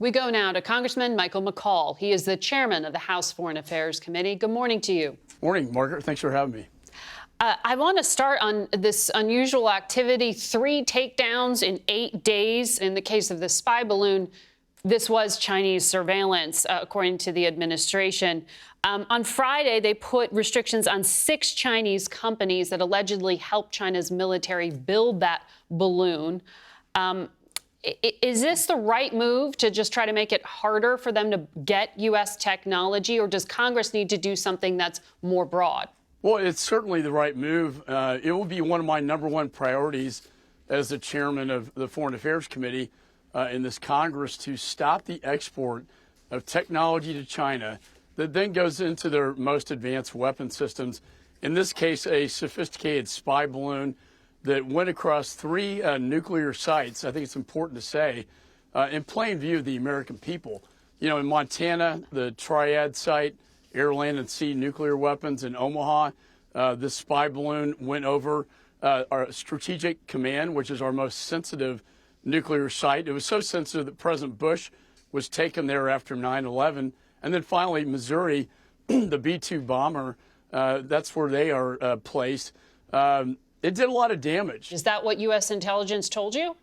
We go now to Congressman Michael McCaul. He is the chairman of the House Foreign Affairs Committee. Good morning to you. Morning, Margaret. Thanks for having me. I want to start on this unusual activity, 3 takedowns in 8 days. In the case of the spy balloon, this was Chinese surveillance, according to the administration. On Friday, they put restrictions on 6 Chinese companies that allegedly helped China's military build that balloon. Is this the right move to just try to make it harder for them to get U.S. technology, or does Congress need to do something that's more broad? Well, it's certainly the right move. It will be one of my #1 priorities as the chairman of the Foreign Affairs Committee in this Congress to stop the export of technology to China that then goes into their most advanced weapon systems. In this case, a sophisticated spy balloon that went across 3 nuclear sites. I think it's important to say, in plain view of the American people. You know, in Montana, the Triad site, air, land, and sea nuclear weapons. In Omaha, this spy balloon went over our Strategic Command, which is our most sensitive nuclear site. It was so sensitive that President Bush was taken there after 9/11. And then finally, Missouri, the B-2 bomber, that's where they are placed. It did a lot of damage. Is that what U.S. intelligence told you?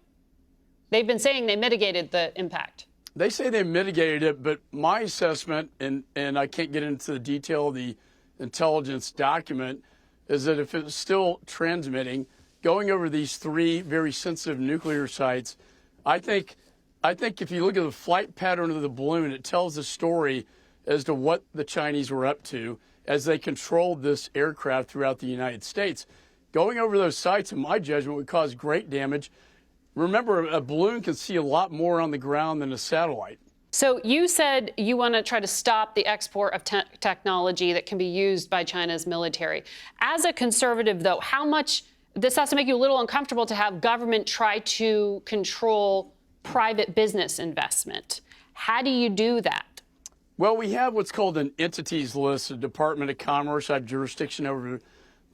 They've been saying they mitigated the impact. They say they mitigated it, but my assessment, and I can't get into the detail of the intelligence document, is that if it's still transmitting, going over these 3 very sensitive nuclear sites, I think if you look at the flight pattern of the balloon, it tells a story as to what the Chinese were up to as they controlled this aircraft throughout the United States. Going over those sites, in my judgment, would cause great damage. Remember, a balloon can see a lot more on the ground than a satellite. So you said you want to try to stop the export of technology that can be used by China's military. As a conservative, though, how much this has to make you a little uncomfortable to have government try to control private business investment. How do you do that? Well, we have what's called an entities list. The Department of Commerce, I have jurisdiction over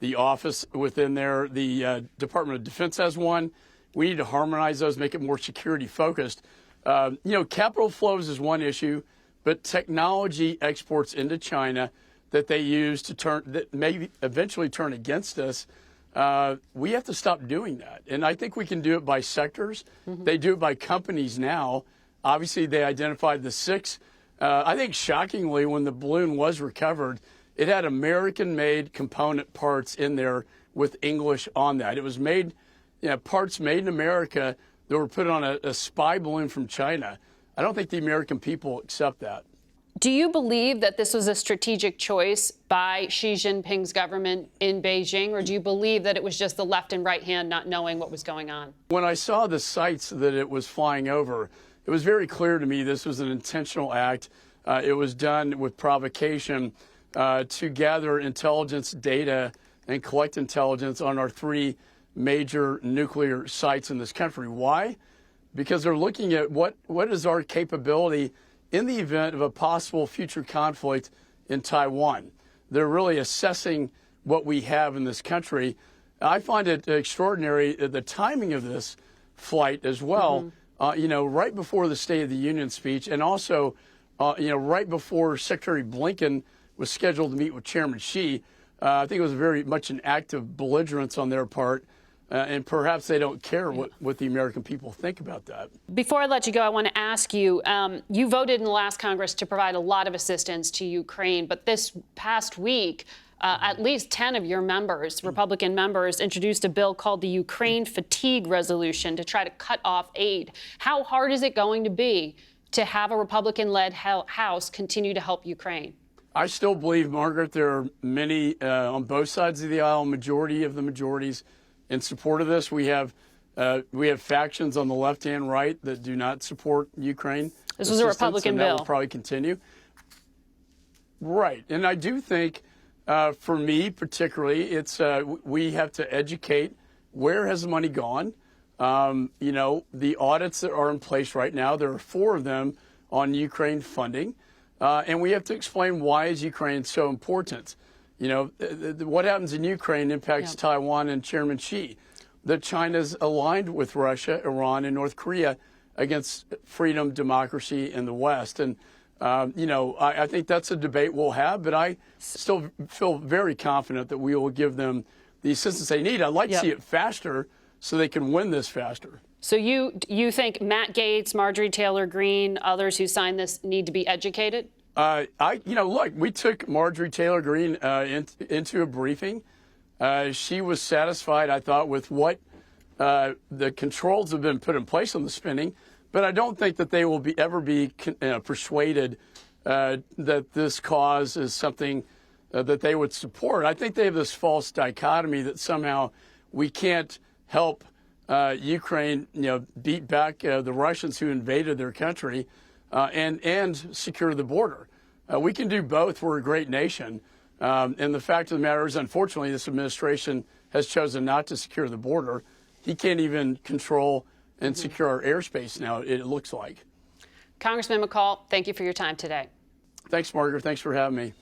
the office within there. The Department of Defense has one. We need to harmonize those, make it more security focused. You know, capital flows is one issue, but technology exports into China that they use that may eventually turn against us. We have to stop doing that. And I think we can do it by sectors. They do it by companies now. Obviously, they identified the 6. I think shockingly, when the balloon was recovered, it had American-made component parts in there with English on that. It was made, parts made in America that were put on a spy balloon from China. I don't think the American people accept that. Do you believe that this was a strategic choice by Xi Jinping's government in Beijing, or do you believe that it was just the left and right hand not knowing what was going on? When I saw the sites that it was flying over, it was very clear to me this was an intentional act. It was done with provocation to gather intelligence data and collect intelligence on our 3 major nuclear sites in this country. Why? Because they're looking at what is our capability in the event of a possible future conflict in Taiwan. They're really assessing what we have in this country. I find it extraordinary the timing of this flight as well. Right before the State of the Union speech, and also, right before Secretary Blinken was scheduled to meet with Chairman Xi. I think it was very much an act of belligerence on their part, and perhaps they don't care what the American people think about that. Before I let you go, I want to ask you, you voted in the last Congress to provide a lot of assistance to Ukraine, but this past week, at least 10 of your members, Republican members, introduced a bill called the Ukraine Fatigue Resolution to try to cut off aid. How hard is it going to be to have a Republican-led House continue to help Ukraine? I still believe, Margaret, there are many on both sides of the aisle, majority of the majorities in support of this. We have factions on the left and right that do not support Ukraine. This was a Republican bill. That will probably continue. Right. And I do think, for me particularly, it's we have to educate where has the money gone. The audits that are in place right now, there are 4 of them on Ukraine funding. And we have to explain why is Ukraine so important. What happens in Ukraine impacts Taiwan and Chairman Xi. That China's aligned with Russia, Iran, and North Korea against freedom, democracy in the West. And, I think that's a debate we'll have, but I still feel very confident that we will give them the assistance they need. I'd like to see it faster so they can win this faster. So you think Matt Gaetz, Marjorie Taylor Greene, others who signed this need to be educated? Look, we took Marjorie Taylor Greene into a briefing. She was satisfied, I thought, with what the controls have been put in place on the spending, but I don't think that they will ever be persuaded that this cause is something that they would support. I think they have this false dichotomy that somehow we can't help Ukraine, beat back the Russians who invaded their country and secure the border. We can do both. We're a great nation. And the fact of the matter is, unfortunately, this administration has chosen not to secure the border. He can't even control and secure our airspace now, it looks like. Congressman McCaul, thank you for your time today. Thanks, Margaret. Thanks for having me.